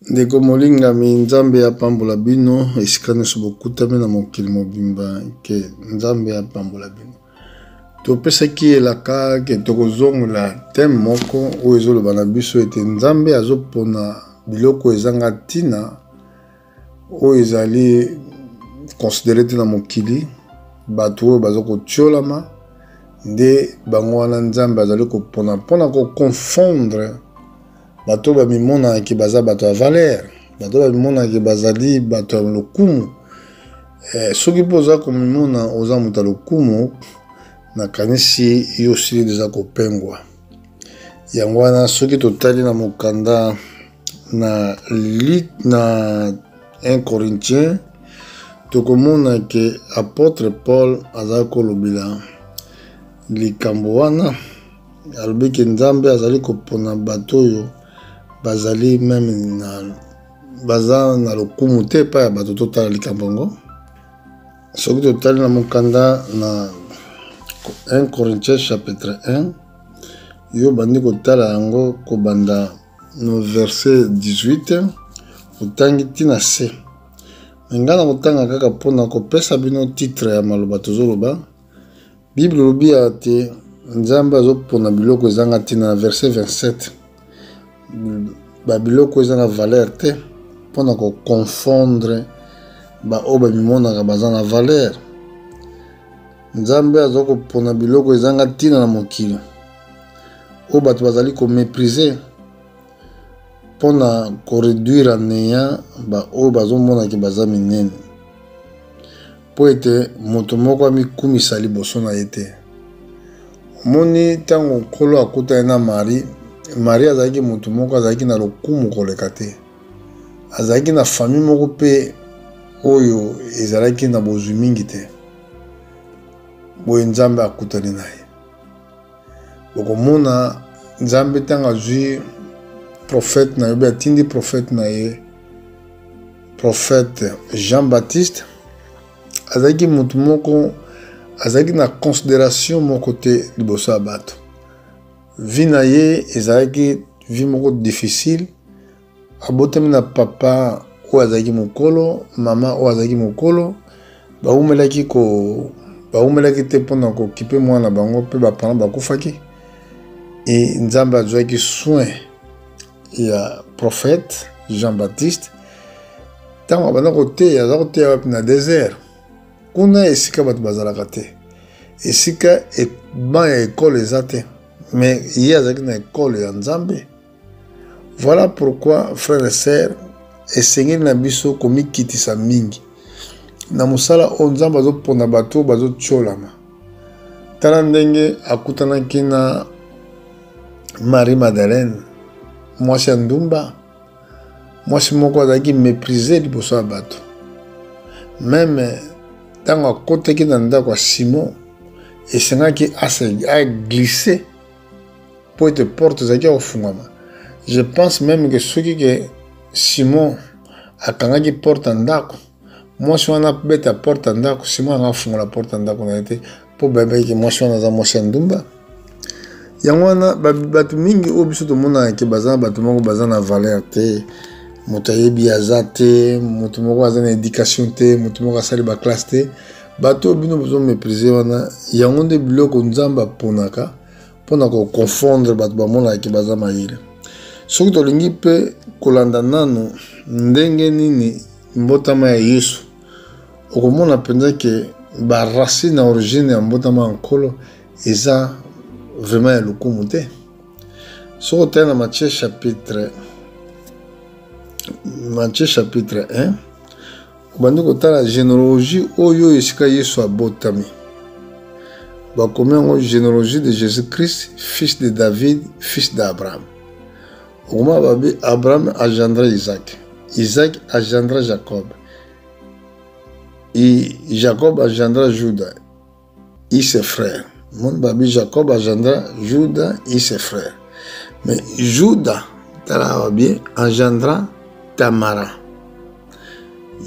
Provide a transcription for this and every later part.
Ndeko molingami nzambe apambola bino esika nyonso bokutami na mokili mobimba ke nzambe apambola bino. Topesaki elaka ke tokozongola teme moko oyo ezoloba na biso ete nzambe azopona biloko ezanga ntina oyo ezali considéré te na mokili bato oyo bazokotiolama nde bango wana nzambe azali kopona mpona koconfondre bato bamimona ki baza bato ya valeur, bato bamimona ki bazali bato ya lokumu. Soki mpo oza komimona oza moto ya lokumu nakanisi yo osili deja kopengwa. Yango wana soki totali na mokanda na 1 Corinthiens tokomona ke apôtre Paul azali kolobela likambo wana alobi ke nzambe azali kopona bato oyo bazali meme baza na lokumu te pa ya bato totala likambo ngo. Soki totali na mokanda na 1 Corinthiens chapitre 1 yo bandi kotala yango kobanda no verset 18 otangi tina se. Nga na kotanga kaka mpona kopesa bino titre ya maloba tozoloba. Bible lobi ate nzambe azopona biloko ezanga tina na verset 27 babiloko ezanga valeur te mpona koconfondre baoyo bamimonaka baza na valeur. Nzambe azokopona biloko ezanga ntina na mokili oyo bato bazali koméprise mpona koréduire néant baoyo bazomonaki baza minene mpo ete moto moko amikumisa liboso na ye te. Omoni ntango nkolo akutani na Marie azalaki moto moko azalaki na lokumu koleka te, azalaki na famille moko mpe oyo ezalaki na bozwi mingi te. Boye nzambe akutani na ye. Bokomona nzambe ntango azwi prophète na ye atindi prophète na ye prophète Jean-Baptiste azalaki moto moko azalaki na considération moko te liboso ya bato. Vi na ye ezalaki vi moko difficile. Abotami na papa oyo azalaki mokolo, mama oyo azalaki mokolo, baumelaki te mpona kokipe mwana bango mpe bapana bakufaki. E nzambe azwaki soin ya prophète Jean-Baptiste. Ntango abanda koteya aza koteya wapi na désert kuna esika bato bazalaka te, esika ban ya ekole eza te, mais ye azalaki na ekole ya nzambe. Voilà pourquoi frères et sœurs esengeli na biso komikitisa mingi na mosala oyo nzambe azopona bato bazotiolama. Tala ndenge akutanaki na Marie Madeleine, mwasi ya ndumba, mwasi moko azalaki méprisé liboso ya bato. Meme ntango akotaki na ndako ya Simon esengaki aglisse mpo ete porte ezalaki kofungwama. Je pense même que soki ke Simon akangaki porte ya ndako, mwasi wana beta porte ya ndako, Simon angafungola porte ya ndako na ye te mpo bayebaki mwasi wana aza mwasi ya ndumba. Yango wana bato mingi oyo biso tomonaka ke baza na bato moko baza na valeur te, moto ayebi aza te, moto moko aza na éducation te, moto moko asali baklasse te, bato oyo bino bozoméprise wana. Yango nde biloko nzambe aponaka mpona koconfondre bato bamonaka ke baza mayele. Soki tolingi mpe kolanda nano ndenge nini mbotama ya Yesu, okomona mpenza ke baracine na origine ya mbotama ya nkolo eza vraiment ya lokumu te. Soki otali na Matthieu chapitre 1 obandi kotala généalogie oyo esika Yesu abotami. Bakomi yango généalogie de Jésus-Christ, fils de David, fils d'Abraham. Okoma babi Abraham agendra Isaac, Isaac agendra Jacob, et Jacob agendra Juda et ses frères. Mon babi Jacob agendra Juda et ses frères. Mais Juda agendra Tamara.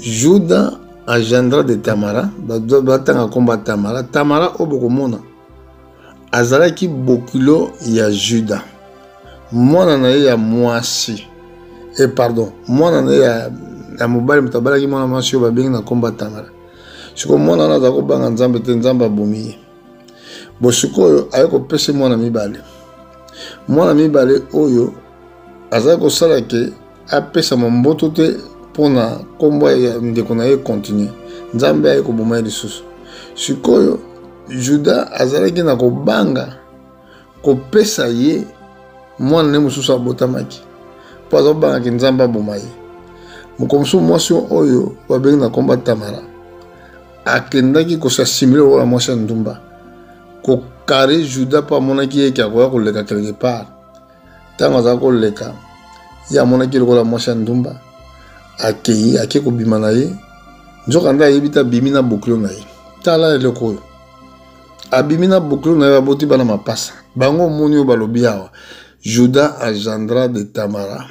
Juda agendra de Tamara, batanga komba Tamara. Tamara obokomona azalaki bokilo ya Juda. Mwana na ye ya mwasi et pardon mwana na ya mobali mutabalaki mwana mwasi oyo babengi na komba Tamara siko mwana wana aza kobanga nzambe te nzambe abomi ye bo sikoyo aye kopesa mwana mibale oyo azali kosala ke apesa mboto te mpona kombo ya ndeko na ye continue nzambe aye koboma ye lisusu sikoyo Juda azalaki na kobanga kopesa ye mwana ne mosusu abotamaki mpo azobangaki nzambe aboma ye mokomosu mwasi oyo babengi na komba Tamara akendaki kosasimile ola mwasi ya ndumba kokare Juda mpo amonaki ye akoya koleka quelque part ntango azala koleka ye amonaki lokola mwasi ya ndumba akei ake kobima na ye nzoka nde ayebi te abimi na bouclio na ye tala eloko oyo abimi na bouclio na ye baboti bana mapasa bango omoni oyo balobi awa Juda agendra de Tamara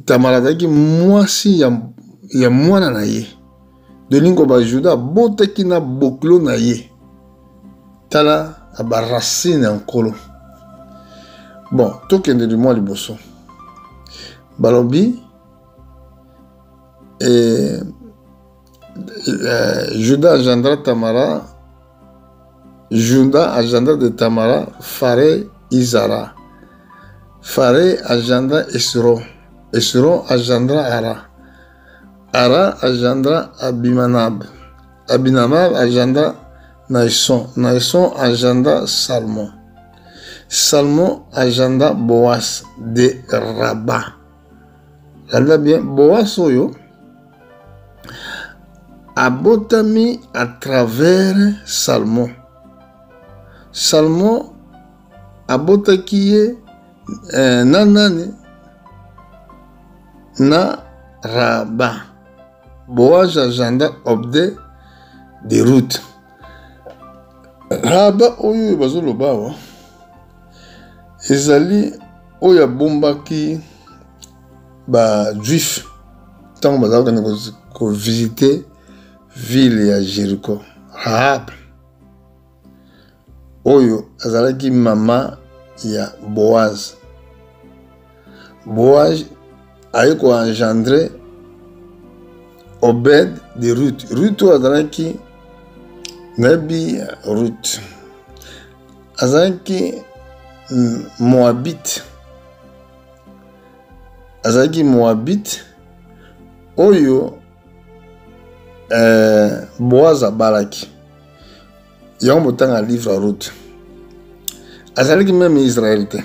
Tamara azalaki mwasi ya mwana na ye delingo ba Juda abotaki na bouclio na ye tala abaracine ya nkolo bon tokende limwa liboso balobi Juda agendra Tamara Juda agendra de Tamara Fare Izara Fare agendra Esro Esro agendra Ara agendra Abimanab Abinamab agendra Naison agendra Salmon agendra Boas de Rabat. Regardez bien, Boas oyo abotami à travers Salmon. Salmon abotaki ye nanani na Rabat. Boas agenda obde de route. Rabat oyo bazoloba wa ezali oyo abombaki ba juif tant bazaka ko visiter ville ya Jéricho. Rahab oyo azalaki mama ya Boaz. Boaz aye ko engendre Obed de Ruth. Ruth azalaki nabi Ruth azalaki Moabite. Azalaki Moabite oyo Boaz abalaki yango botanga livre Ruth. Azalaki même Israélite.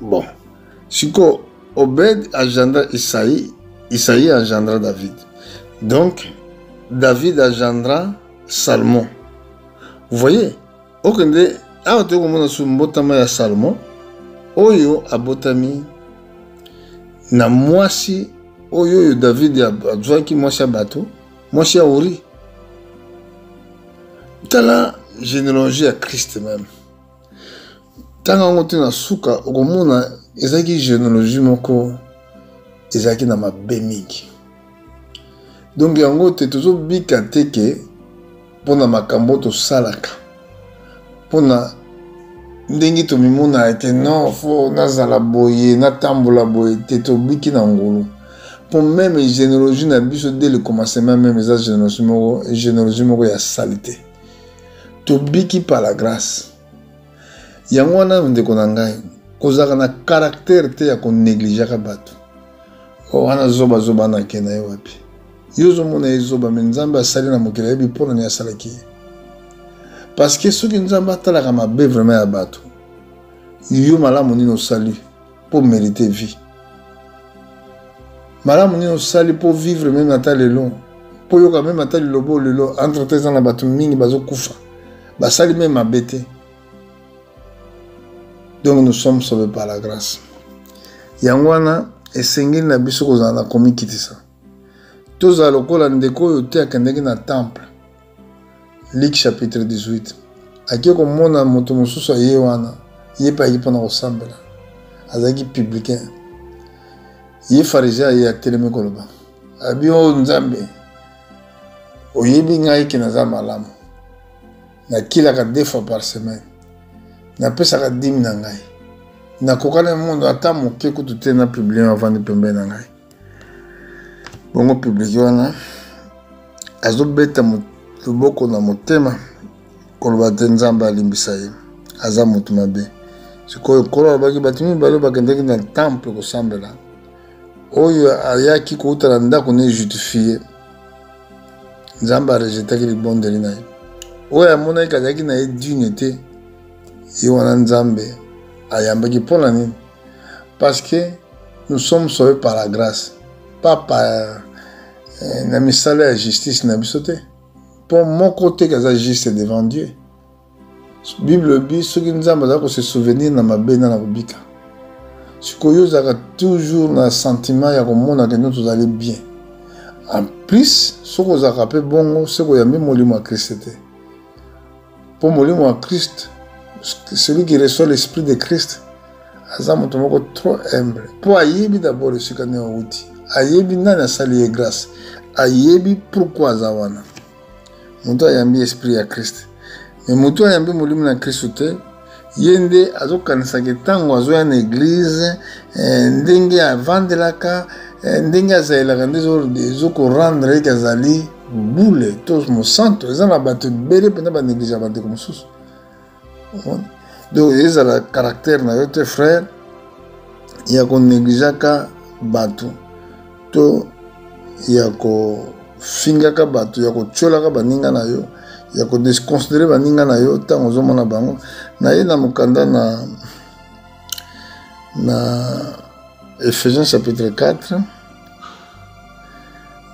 Bon, siko Obed agendra Isaïe agendra David. Donc David agendra Salmon. Vous voyez, okende awa te komona su mbotama ya Salmon oyo abotami na mwasi oyo David azwaki mwasi ya bato, mwasi ya Uri. Tala généalogie ya Christ même. Tanga ngote na suka okomona ezaki généalogie moko ezaki na mabe mingi. Donc yango te tozobika te ke mpona makambo tosalaka mpona ndenge tomimona ete non fo nazala boye natambola boye te tobiki na ngulu mpo même généalogie na biso dès le commencement même eza généalogie moko ya salité tobiki par la grâce yango wana ndeko na ngai kozaka na caractère te ya konégligeaka bato wana zoba na ke na ye wapi yo ozomona ezoba me nzambe asali na mokili ayebi mpona nini asalaki ye parce que soki nzambe atalaka mabe vraiment ya bato yo malamu nini osali mpo mérite vie malamu nini osali mpo vivre meme ata lelo mpo yoka meme ata lilobo lelo entre te eza na bato mingi bazokufa basali meme mabe te. Donc nous sommes sauvés par la grâce yango wana esengeli na biso kozala na komikitisa tozala lokola ndeko oyo te akendeki na temple. Luc chapitre 18 ake komona moto mosusu aye wana ye mpe ayeki mpona kosambela azalaki publicain ye pharisien aye atelemi koloba abi oyo nzambe oyebi ngai ke naza malamu nakilaka 2 fois par semaine napesaka 10 na ngai na kokana monde ata moke kutu te na publier avant de pembe na ngai bongo publier wana azobeta loboko na motema koloba te nzambe alimbisa ye aza motu mabe sikoyo kolo alobaki bato mibale bakendeki na temple kosambela oyo ayaki kouta na ndako ne justifie nzambe arejetaki libondeli na ye oyo amonaki azalaki na ye dune te ye wana nzambe ayambaki mpona nini parce que nous sommes sauvés par la grâce pas par na misala ya justice na biso te mpo moko te kaza juste devant Dieu bible bi soki nzambe azala kose souvenir na mabe na kobika sikoyo ozalaka toujours na sentiment ya komona ke nde tozali bien en plus soki ozalaka mpe bongo soki oyambi molimo ya Christ te mpo molimo ya Christ celui qui reçoit l'esprit de Christ aza moto moko trop humble mpo ayebi d'abord esika nde awuti ayebi nani asali ye grâce ayebi pourquoi aza wana moto ayambi esprit ya Christ mais moto ayambi molimo na Christ te ye nde azokanisaka ntango azoya na église ndenge avandelaka ndenge azalelaka nde ezokorendre eke azali bule to mosanto eza na bato ebele mpena banéglige bandeko mosusu donc ezala caractère na yo te frère ya konégligeaka bato to ya kofingaka bato ya kotiolaka baninga na yo ya kodesconsidere baninga na yo ntango ozomona bango na ye na mokanda na Ephésiens chapitre 4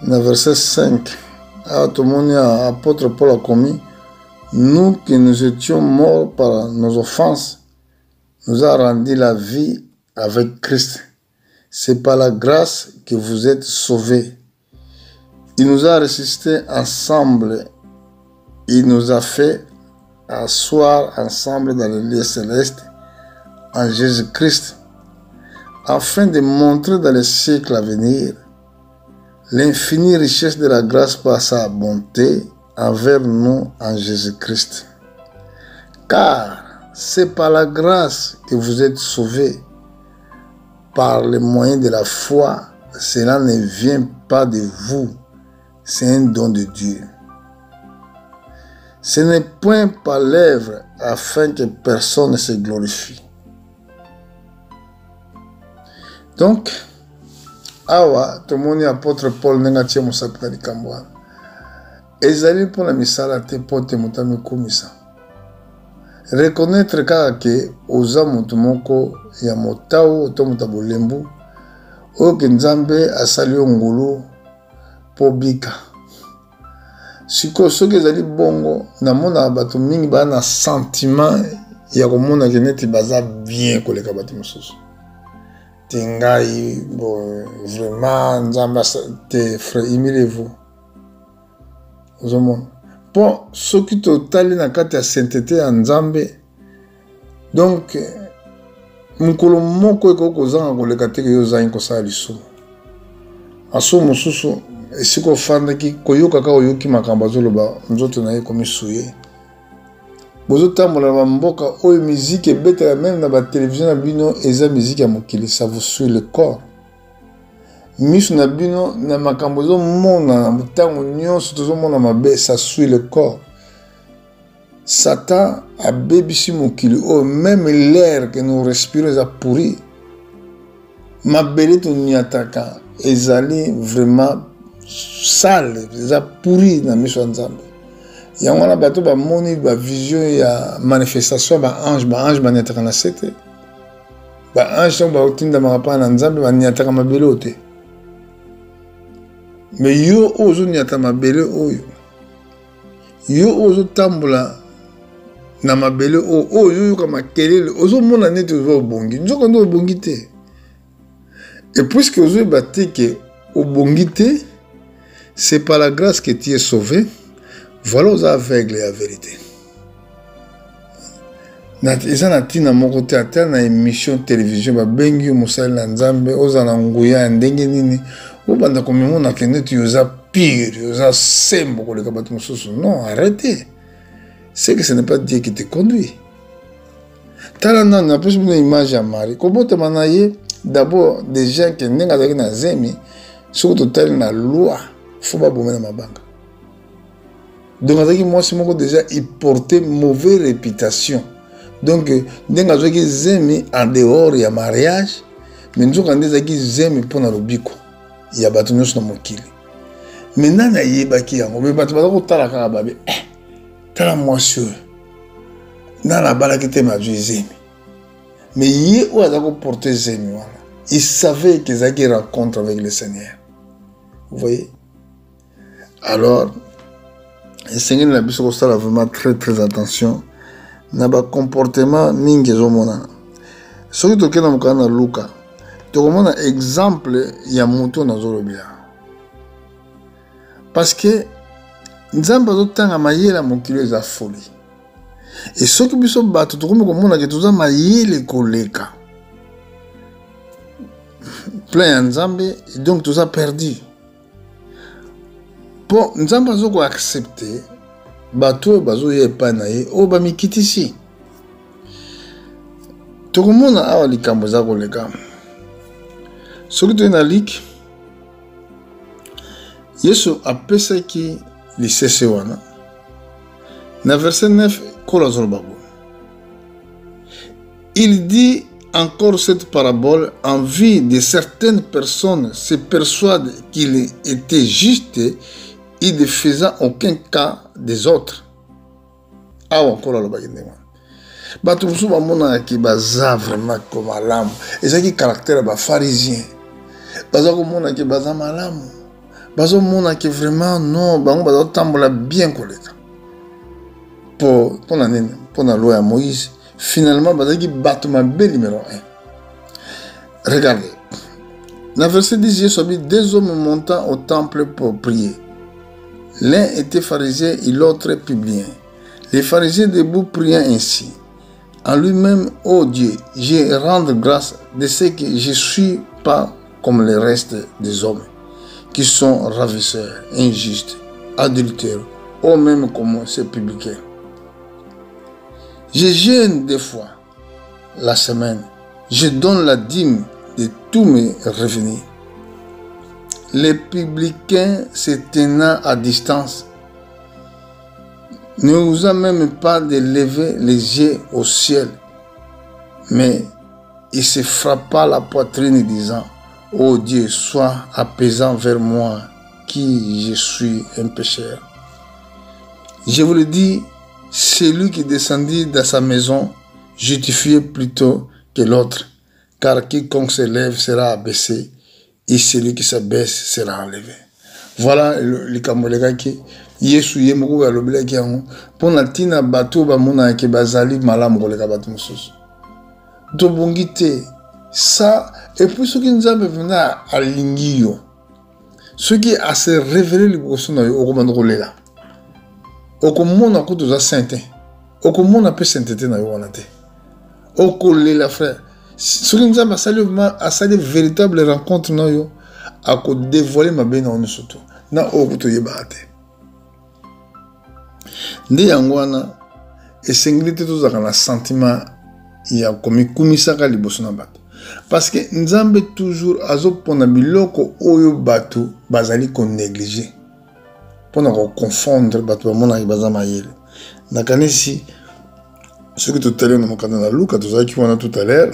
na verset 5 awa tomoni apôtre Paul a commis nous qui nous étions morts par nos offenses nous a rendu la vie avec Christ. C'est par la grâce que vous êtes sauvés. Il nous a ressuscités ensemble. Il nous a fait asseoir ensemble dans le lieu céleste en Jésus-Christ, afin de montrer dans les siècles à venir l'infinie richesse de la grâce par sa bonté envers nous en Jésus-Christ. Car c'est par la grâce que vous êtes sauvés, par le moyen de la foi. Cela ne vient pas de vous, c'est un don de Dieu. Ce n'est point par l'œuvre afin que personne ne se glorifie. Donc, awa tomoni apôtre Paul nenga tie mosapi na likambo wana ezali mpona misala te mpo te moto amikomisa reconnaître kaka ke oza moto moko ya motao to moto ya bolembu oyo ke nzambe asali yo ngulu mpo bika sikoyo soki ezali bongo namonaka bato mingi baa na sentiment ya komona ke neti baza bien koleka bato mosusu te ngai vraiment nzambe te frère imilez-vous ozomona mpo soki totali na kati ya sainteté ya nzambe donc mokolo moko ekoki kozanga koleka te ke yo ozangi kosala lisumu asumu mosusu esika ofandaki koyoka kaka oyoki makambo azoloba nzoto na ye komisuye bozotambola na bamboka oyo miziki ebetaka meme na batelevizio na bino eza miziki ya mokili ça vous suit le corps miso na bino na makambo ezomona na ntango nyonso tozomona mabe ça suit le corps Satan abebisi mokili oyo même l'air que nous respirons eza pourri mabele toniataka ezali vraiment sale eza pourri na miso ya nzambe yango wana bato bamoni bavision ya manifestation ya baange baniataka na se te baange ntango baotindamaka mpa na nzambe baniataka mabele oyo te me yo oyo ozoniata mabele oyo yo ozotambola na mabele oyo oyoyoka makelele ozomona neti oza obongi nzoka nde obongi te et puisque ozoyeba te ke obongi te c'est par la grâce que tu es sauvé. Voilà aux aveugles la vérité. Eza na tina moko te ata na émission télévision babengi mosali na nzambe ozala nguya ndenge nini obanda komemona ke neti oza pire oza sembo koleka bato mosusu non arrêtez c'est que ce n'est pas Dieu qui te conduit Talana n'a pas une image à Marie. Comment te manayer d'abord des gens qui n'ont pas de zemi, surtout tel la loi, faut pas bomber dans ma banque. Donc moi c'est moi déjà il portait mauvaise réputation. Donc n'enga zoki zemi en dehors il y a mariage, mais nous quand des qui zemi pour na lobiko, il y a battu nous sur mon kili. Maintenant na yeba ki yango, mais battu ba ko tala ka babe. Tala moi sûr. Dans la balle qui était ma zemi. Mais il ou a porté zemi voilà. Il savait qu'ils avaient une rencontre avec le Seigneur. Vous voyez? Alors, le Seigneur n'a pas vraiment très très attention. N'a pas comportement mingi zomona. Ce qui est dans le Luka, tu as un exemple il y a monté dans Zorobia. Parce que nous avons tant à mailler la mon kilo de folie. Et ce qui sont battus, tout le monde a dit tout ça mailler les collègues. Plein en Zambie, donc tout ça perdu. Bon, nous avons pas accepté. Bateau, bateau, il pas naïe. Oh, bah, mais quitte ici. Tout le monde a les camoza collègues. Celui qui est dans la ligue, Yesu a pensé qui les CC1. Dans verset 9, il dit encore cette parabole en vue de certaines personnes se persuadent qu'il était juste et ne faisant aucun cas des autres. Ah, encore là, bato musu bamona ki baza vraiment comme malamu ezaki caractère ba pharisien baza komona ki baza malamu bazo mona ki vraiment non bango bazo tambola bien koleka pour la loi à Moïse finalement bazaki bato mabe numéro 1. Regardez dans verset 10 Jésus dit deux hommes montant au temple pour prier. L'un était pharisien et l'autre publien. Les pharisiens debout priant ainsi en lui-même, ô Dieu, je rends grâce de ce que je ne suis pas comme le reste des hommes, qui sont ravisseurs, injustes, adultères, ou même comme ces publicains. Je jeûne des fois la semaine, je donne la dîme de tous mes revenus. Les publicains se tenant à distance ne osa même pas de lever les yeux au ciel, mais il se frappa la poitrine disant, ô Dieu, sois apaisant vers moi, qui je suis un pécheur. Je vous le dis, celui qui descendit dans sa maison, justifié plutôt que l'autre, car quiconque se lève sera abaissé, et celui qui s'abaisse sera enlevé. Voilà le Kamolega qui Yesu ye moko ya lobela ki yango pona tina bato ba mona ke bazali malamu koleka bato mosusu to bongi te ça et puis ce qui nous a venu à lingio ce qui a se révélé liboso na yo okomanda kolela okomona ko toza sainte okomona pe sainteté na yo wana te okolela frère ce qui nous a asali véritable rencontre na yo a ko dévoiler ma bena on surtout na okuto yeba te. Nde yango wana esengeli te tozaka na sentiment ya komikumisaka liboso na bato parce que Nzambe toujours azopona biloko oyo bato bazali ko négliger pona ko confondre bato bamona baza mayele nakanisi ce que tout à l'heure na mokanda na Luka tozalaki wana tout à l'heure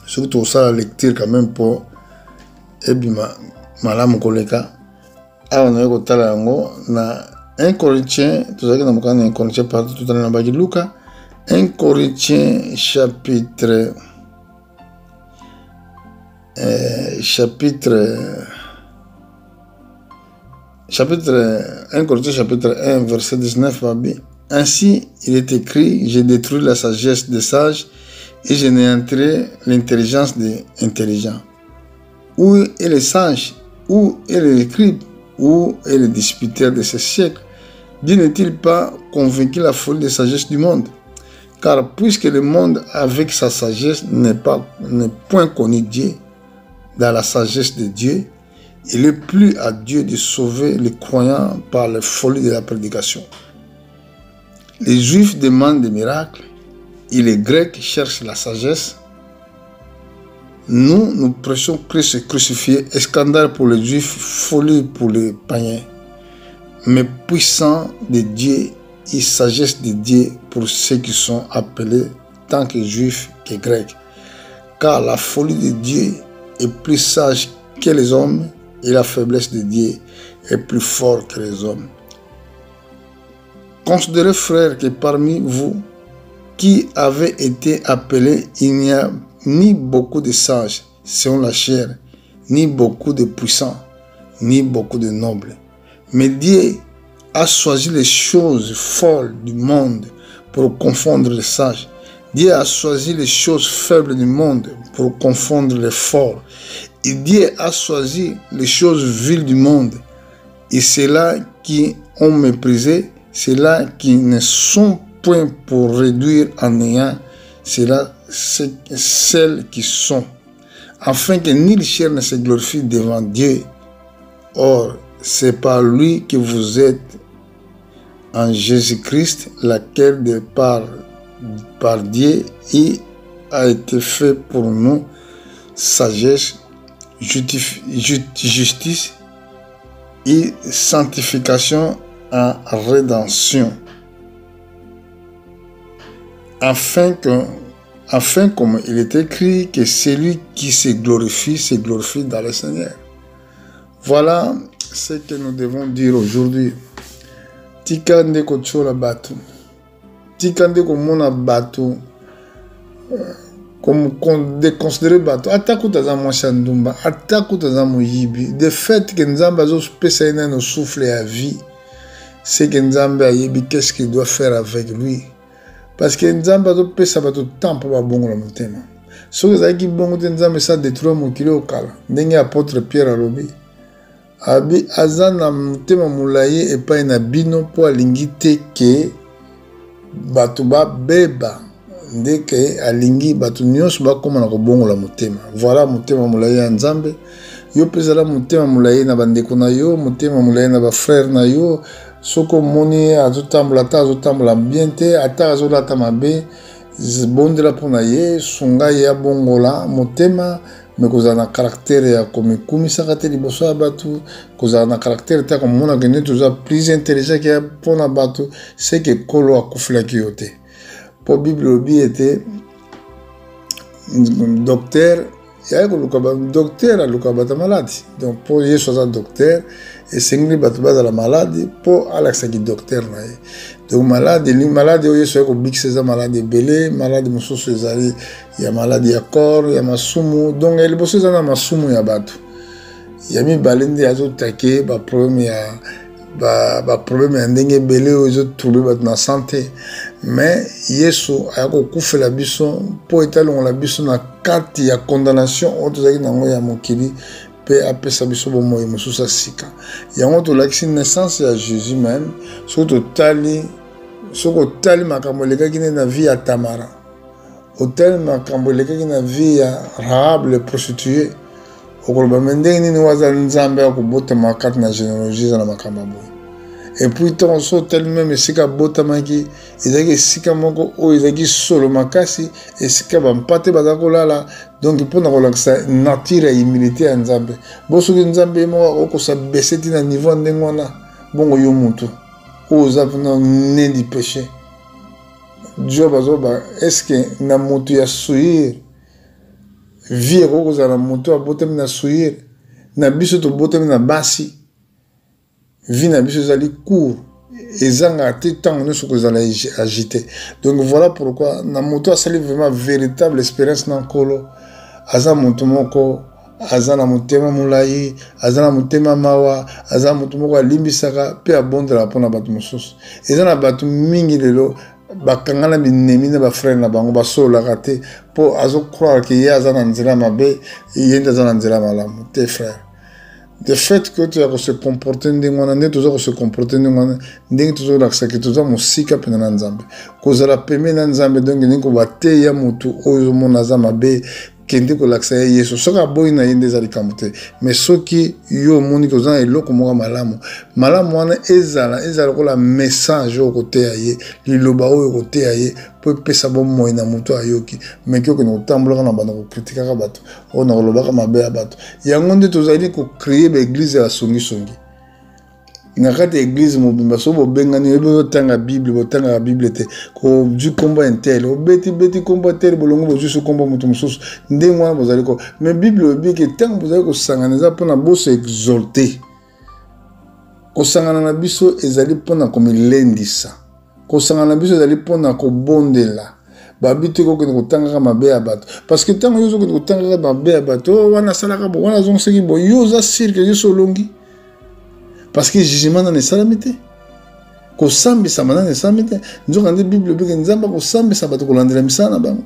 ce que tout ça la lecture quand même pour ebima malamu koleka awa na yoko tala yango na 1 Corinthiens, tout ça que nous avons 1 Corinthiens partout tout à l'heure dans Luca, 1 Corinthiens chapitre 1 Corinthiens chapitre 1 verset 19 ainsi il est écrit, j'ai détruit la sagesse des sages et j'ai néanti l'intelligence des intelligents. Où est le sage? Où est le scribe? Où est le disputeur de ce siècle? Dieu n'est-il pas convaincu de la folie de sagesse du monde? Car puisque le monde avec sa sagesse n'est point connu Dieu, dans la sagesse de Dieu, il est plus à Dieu de sauver les croyants par la folie de la prédication. Les Juifs demandent des miracles et les Grecs cherchent la sagesse. Nous prêchons Christ crucifié, scandale pour les Juifs, folie pour les païens, mais puissant de Dieu et sagesse de Dieu pour ceux qui sont appelés tant que Juifs que Grecs. Car la folie de Dieu est plus sage que les hommes et la faiblesse de Dieu est plus forte que les hommes. Considérez, frères, que parmi vous qui avez été appelés, il n'y a ni beaucoup de sages selon la chair, ni beaucoup de puissants, ni beaucoup de nobles. Mais Dieu a choisi les choses folles du monde pour confondre les sages. Dieu a choisi les choses faibles du monde pour confondre les forts. Et Dieu a choisi les choses viles du monde. Et ceux-là qui ont méprisé, ceux-là qui ne sont point pour réduire en néant, ceux-là, celles qui sont, afin que nulle chair ne se glorifie devant Dieu. Or, c'est par lui que vous êtes en Jésus-Christ, laquelle de par Dieu et a été fait pour nous sagesse, justice et sanctification en rédemption, afin comme il est écrit que celui qui se glorifie dans le Seigneur. Voilà ce que nous devons dire aujourd'hui. Tika ndeko tchola batu. Tika ndeko mona batu. Comme déconsidérer batu. Ataku taza mwashandumba. Ataku taza moyibi. De fait que Nzamba zo pesa ina no souffle à vie. C'est que Nzamba yebi qu'est-ce qu'il doit faire avec lui. Parce que Nzamba zo pesa batu temps pour babongo la motema. So que zaki bongo te Nzamba sa détruire mon kilo kala. Ndenge apôtre Pierre alobi. Abi azana mutema mulaye epai na bino po alingi te ke batu ba beba ndeke alingi batu nyonso bakoma na kobongola mutema. Voilà mutema mulaye ya Nzambe. Yo pezala mutema mulaye na bandeko na yo, mutema mulaye na ba frère na yo. Soko moni azotambola ta azotambola bien te, ata azolata mabe bondela pona ye, sunga ya bongola mutema. Mais kozala na caractère ya komikumisaka te liboso ya batu, kozala na caractère te komona ke neti oza plus intelligent ke mpona batu, c'est que kolo akufilaki yo te. Po Bible lobi ete docteur yaya koluka docteur aluka bata maladi. Donc po Yesu aza docteur esengeli bato bazala maladi po alakisaki docteur na ye. Donc maladi oyo Yesu akobikisa eza maladi ebele, maladi mosusu ezali ya maladi ya corps, ya masumu. Donc liboso eza na masumu ya bato. Ya mibale nde azotake baproblème ya ndenge ebele oyo ezotrouble bato na santé. Mais Yesu akokufela biso po etalongola biso na kati ya condamnation oyo tozalaki nango ya mokili pe apesa biso bomoi mosusu asika. Yango tolakisi naissance ya Jésus même. Soki otali makambo elekaki na vie ya Tamara, otali makambo elekaki na vie ya Rahab le prostituée, okoloba me ndenge nini waza Nzambe akobotama kati na généalogie eza na makambo boye. Et puis tant so tel même esika botamaki ezalaki esika moko oyo ezalaki solo makasi, esika bampate baza kolala. Donc mpona kolakisa nature ya humilité ya Nzambe. Bo soki Nzambe moko okosa bese ti na niveau ndenge wana, bongo yo mutu oza mpona né du péché. Dieu bazoba est-ce que na mutu ya souillure vie okozala na mutu abotami na souillure, na biso tobotami na basi. Vie na biso ezali court, ezanga te ntango nyonso kozala agité. Donc voilà pourquoi na moto asali vraiment véritable expérience na nkolo, aza moto moko aza na motema molayi, aza na motema mawa, aza moto moko alimbisaka pe abondela mpona bato mosusu. Eza na bato mingi lelo bakangana binemi na bafrère na bango basololaka te mpo azocroire ke ye aza na nzela mabe, ye nde aza na nzela malamu te frère. De fait que tu as se comporter ndengwana nde toza se comporter ndengwana ndenge toza lakisa ke toza mosika pena na Nzambe kozala peme na Nzambe. Donc ndenge bateya mutu oyo mona za mabe kende ko laksa yeso soka boy na yende za likamute mais soki yo moni ko za eloko moka malamu wana ezala ko la message au côté aye liloba au côté aye po pesa bo moy na muto ayoki mais ko no tambola na bana ko critiquer ka bato on na loba ka mabe ya bato yango nde tozali ko créer ba église ya songi na kati église mobimba so bo bengani ebo tanga bible te ko du combat intel o beti combat tel bolongo bo juste combat mutu mususu ndenge wana bozali ko mais bible bi ke tanga bozali ko sanganiza pona bo se exalter ko sangana na biso ezali pona ko milendisa ko sangana na biso ezali pona ko bondela babiti ko ko tanga mabe ya bato parce que tango yo ko tanga mabe ya bato wana salaka bo wana zongi bo yo za cirque yo solongi parce que jugement n'est pas limité. Ko sambi samana n'est pas limité. Nous avons dit Bible que nzamba ko sambi sabato ko landela misana bango.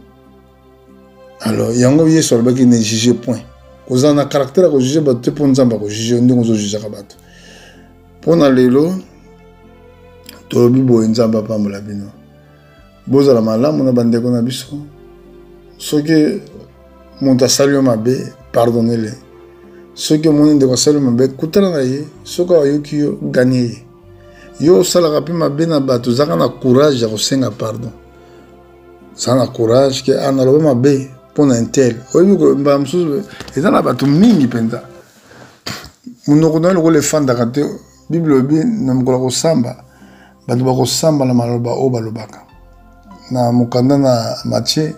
Alors yango ye sur le baki ne juge point. Ko zana caractère ko juger bato pour nzamba ko juger ndongo zo juger ka bato. Pona lelo to bibo nzamba pambola bino. Boza la malamu na bandeko na biso. Soki monta salio mabe pardonnez-les. Ceux qui ont des conseils m'ont kutana na ye soka yoki yo gagner yo sala rapi mabe na bato zaka na courage ya kosenga pardon sana courage ke analoba mabe pona intel oyo ko mba msusu ezana bato mingi penza munoko na le fanda kate bible bi na mkola ko samba bato ba ko samba na maloba o balobaka na mukanda na Matthieu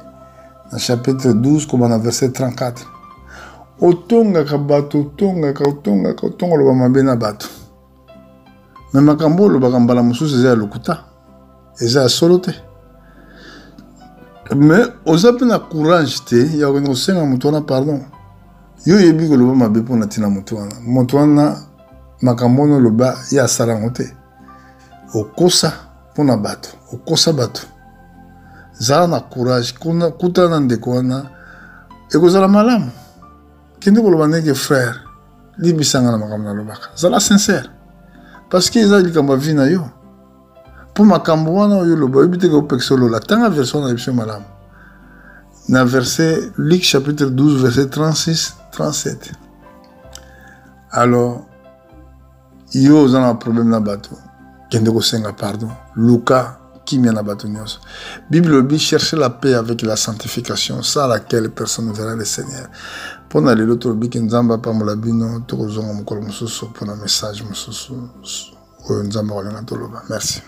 na chapitre 12 comme na verset 34 otonga ka bato otonga loba mabe na bato mais makambo loba kambala mususu eza lokuta eza solo te mais oza pe na courage te ya ko senga mutu na pardon yo yebi ko loba mabe pona tina mutu wana makambo no loba ya sarango te okosa pona bato okosa bato zala na courage kuna kutana ndeko wana ekozala malamu kende ko lobane ke frère libisanga na makambo na lobaka zala sincère parce que ezali likambo vi na yo po makambo wana oyo loba ebite ko pexolo la tanga version na episode malamu na verset Luc chapitre 12 verset 36 37 alors yo zana problème na bato kende ko senga pardon Luka Bible dit chercher la paix avec la sanctification, sans laquelle personne ne verra le Seigneur. Pour aller l'autre bique nzamba pa molabino to kozonga mukolo mususu pour un message mususu o nzamba wala na toloba. Merci.